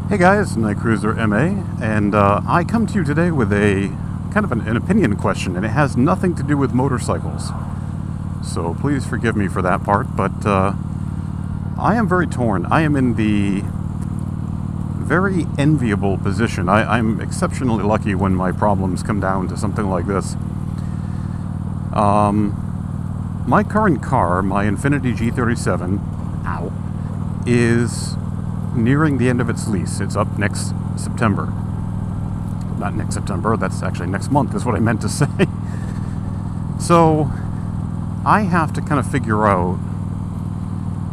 Hey guys, Night Cruiser MA, and I come to you today with a kind of an opinion question, and it has nothing to do with motorcycles. So please forgive me for that part, but I am very torn. I am in the very enviable position. I'm exceptionally lucky when my problems come down to something like this. My current car, my Infiniti G37, is nearing the end of its lease. It's up next September. Not next September, that's actually next month is what I meant to say. So I have to kind of figure out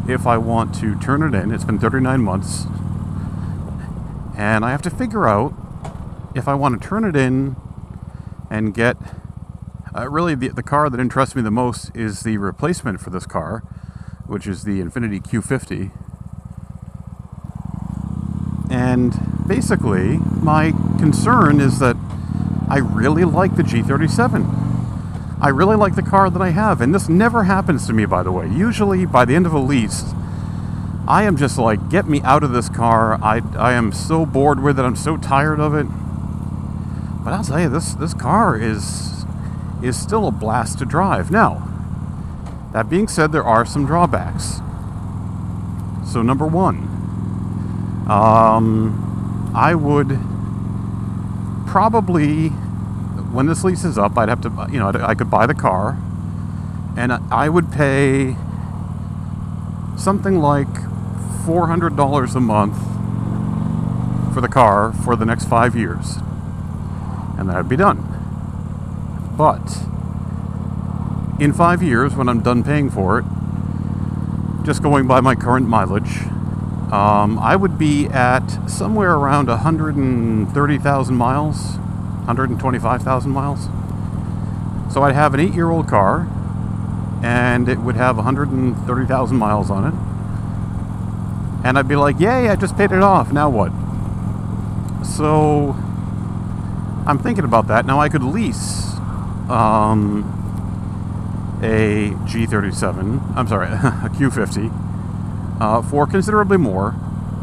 if I want to turn it in. It's been 39 months. And I have to figure out if I want to turn it in and get... really, the car that interests me the most is the replacement for this car, which is the Infiniti Q50. And basically, my concern is that I really like the G37. I really like the car that I have, and this never happens to me, by the way. Usually, by the end of a lease, I am just like, get me out of this car. I am so bored with it. I'm so tired of it. But I'll tell you, this car is still a blast to drive. Now, that being said, there are some drawbacks. So number one, I would probably, when this lease is up, I'd have to, I could buy the car, and I would pay something like $400 a month for the car for the next 5 years, and that'd be done. But in 5 years, when I'm done paying for it, just going by my current mileage, I would be at somewhere around 130,000 miles, 125,000 miles. So I'd have an 8-year-old car, and it would have 130,000 miles on it. And I'd be like, yay, I just paid it off, now what? So I'm thinking about that. Now I could lease a G37, I'm sorry, a Q50, for considerably more.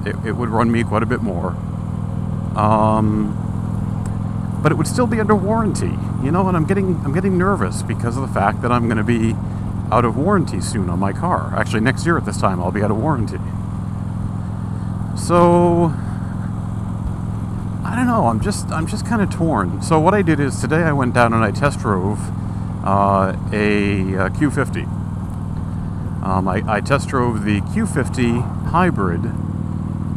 It would run me quite a bit more. But it would still be under warranty, and I'm getting nervous because of the fact that I'm going to be out of warranty soon on my car. Actually, next year at this time, I'll be out of warranty. So I don't know. I'm just kind of torn. So what I did is today I went down and I test drove a Q50. I test drove the Q50 hybrid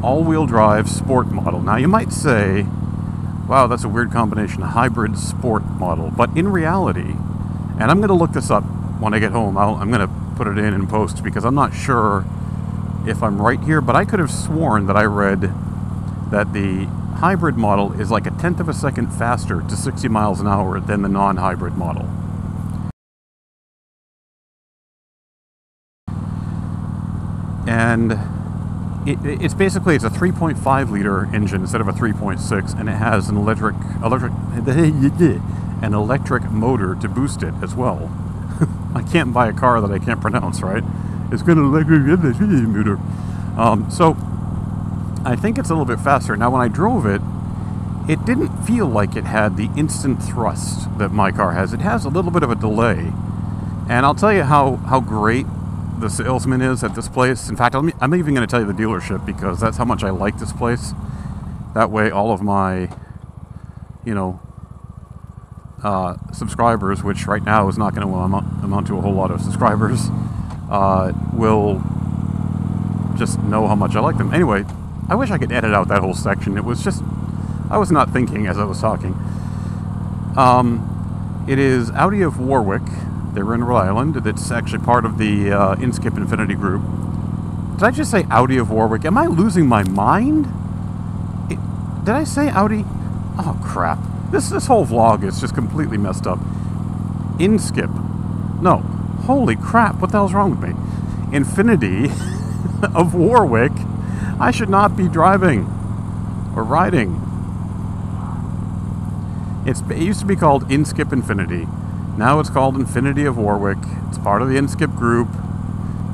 all-wheel drive sport model. Now you might say, wow, that's a weird combination, a hybrid sport model. But in reality, and I'm going to look this up when I get home, I'm going to put it in post because I'm not sure if I'm right here, but I could have sworn that I read that the hybrid model is like 1/10 of a second faster to 60 miles an hour than the non-hybrid model. And it's basically, it's a 3.5 liter engine instead of a 3.6, and it has an electric motor to boost it as well. I can't buy a car that I can't pronounce, right? It's got an electric motor. So I think it's a little bit faster. Now, when I drove it, it didn't feel like it had the instant thrust that my car has. It has a little bit of a delay. And I'll tell you how great the salesman is at this place. In fact, I'm even going to tell you the dealership because that's how much I like this place. That way, all of my, subscribers, which right now is not going to amount to a whole lot of subscribers, will just know how much I like them. Anyway, I wish I could edit out that whole section. It was just, I was not thinking as I was talking. It is Audi of Warwick. They're in Rhode Island. It's actually part of the Inskip Infiniti group. Did I just say Audi of Warwick? Am I losing my mind? Did I say Audi? Oh, crap. This whole vlog is just completely messed up. Inskip. No. Holy crap. What the hell's wrong with me? Infiniti of Warwick. I should not be driving or riding. It used to be called Inskip Infiniti. Now it's called Infiniti of Warwick. It's part of the Inskip group.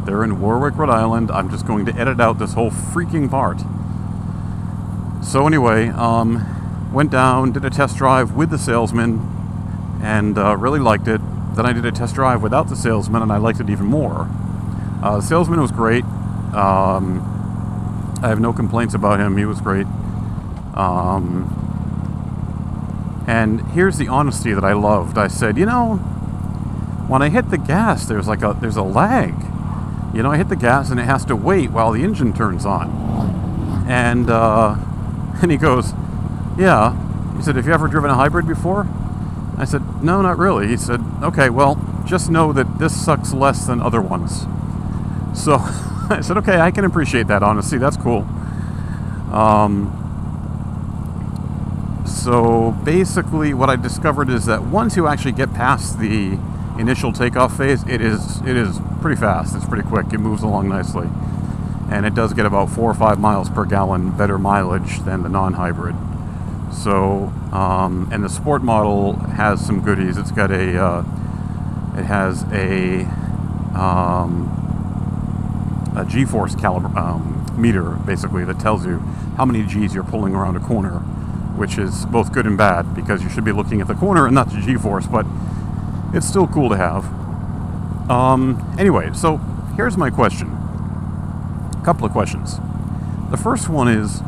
They're in Warwick, Rhode Island. I'm just going to edit out this whole freaking part. So anyway, went down, did a test drive with the salesman, and really liked it. Then I did a test drive without the salesman, and I liked it even more. The salesman was great. I have no complaints about him. He was great. And here's the honesty that I loved. I said, you know, when I hit the gas, there's a lag. You know, I hit the gas and it has to wait while the engine turns on. And he goes, yeah. He said, have you ever driven a hybrid before? I said, no, not really. He said, okay, well, just know that this sucks less than other ones. So I said, okay, I can appreciate that honesty. That's cool. So basically what I discovered is that once you actually get past the initial takeoff phase, it is pretty fast. It's pretty quick. It moves along nicely. And it does get about 4 or 5 miles per gallon better mileage than the non-hybrid. So, and the sport model has some goodies. It's got it has a G-force meter, basically, that tells you how many G's you're pulling around a corner, which is both good and bad, because you should be looking at the corner and not the G-force, but it's still cool to have. Anyway, so here's my question. A couple of questions. The first one is,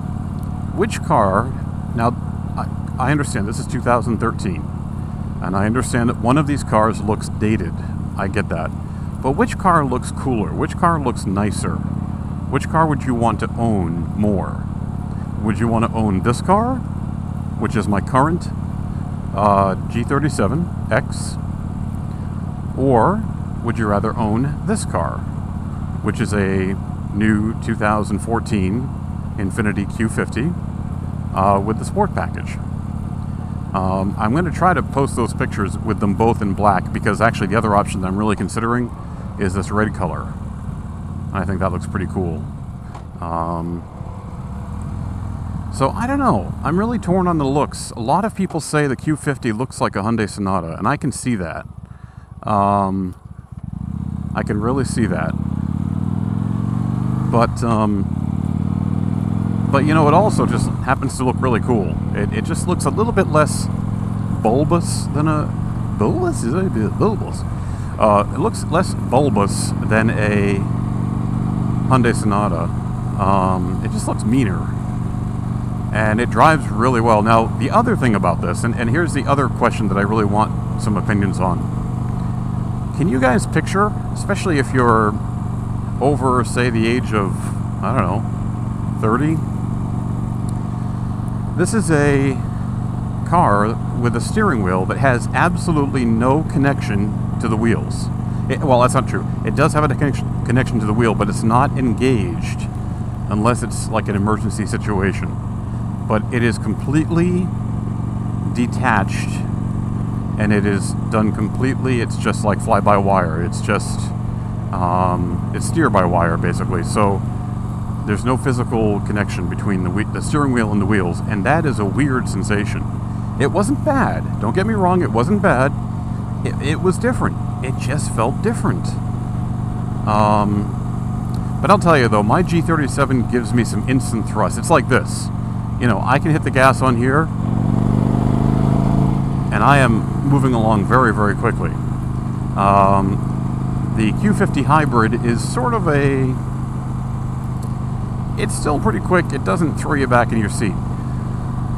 which car... Now, I understand this is 2013, and I understand that one of these cars looks dated. I get that. But which car looks cooler? Which car looks nicer? Which car would you want to own more? Would you want to own this car, which is my current G37x? Or would you rather own this car, which is a new 2014 Infiniti Q50 with the sport package? I'm going to try to post those pictures with them both in black, because actually the other option that I'm really considering is this red color. I think that looks pretty cool. So I don't know. I'm really torn on the looks. A lot of people say the Q50 looks like a Hyundai Sonata, and I can see that. I can really see that. But you know, it also just happens to look really cool. It just looks a little bit less bulbous than a... Bulbous? Is it bulbous? It looks less bulbous than a Hyundai Sonata. It just looks meaner. And it drives really well. Now, the other thing about this, and here's the other question that I really want some opinions on. Can you guys picture, especially if you're over, say, the age of, I don't know, 30? This is a car with a steering wheel that has absolutely no connection to the wheels. Well, that's not true. It does have a connection to the wheel, but it's not engaged unless it's like an emergency situation. But it is completely detached, and it is done completely. It's just like fly-by-wire. It's just it's steer-by-wire, basically. So there's no physical connection between the steering wheel and the wheels, and that is a weird sensation. It wasn't bad. Don't get me wrong. It wasn't bad. It was different. It just felt different. But I'll tell you though, my G37 gives me some instant thrust. It's like this. You know, I can hit the gas on here, and I am moving along very, very quickly. The Q50 hybrid is sort of a... It's still pretty quick. It doesn't throw you back in your seat.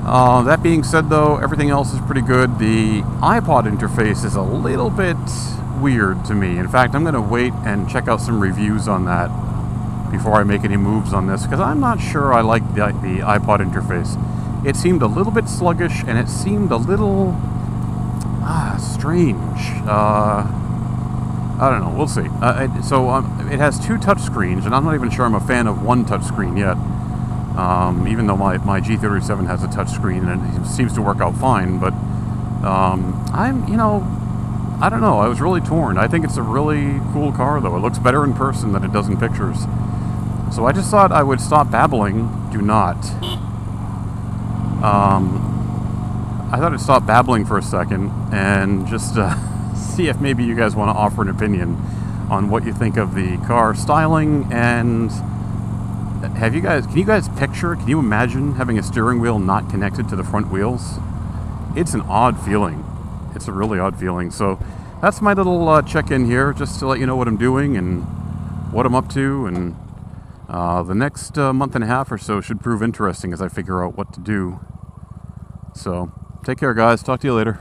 That being said, though, everything else is pretty good. The iPod interface is a little bit weird to me. In fact, I'm going to wait and check out some reviews on that before I make any moves on this, because I'm not sure I like the iPod interface. It seemed a little bit sluggish, and it seemed a little strange. I don't know. We'll see. It has two touch screens, and I'm not even sure I'm a fan of one touch screen yet. Even though my G37 has a touch screen, and it seems to work out fine. But I don't know. I was really torn. I think it's a really cool car, though. It looks better in person than it does in pictures. So I just thought I would stop babbling. Do not. I thought I'd stop babbling for a second and just see if maybe you guys want to offer an opinion on what you think of the car styling and can you guys picture, can you imagine having a steering wheel not connected to the front wheels? It's an odd feeling. It's a really odd feeling. So that's my little check-in here, just to let you know what I'm doing and what I'm up to. And the next month and a half or so should prove interesting as I figure out what to do. So take care, guys. Talk to you later.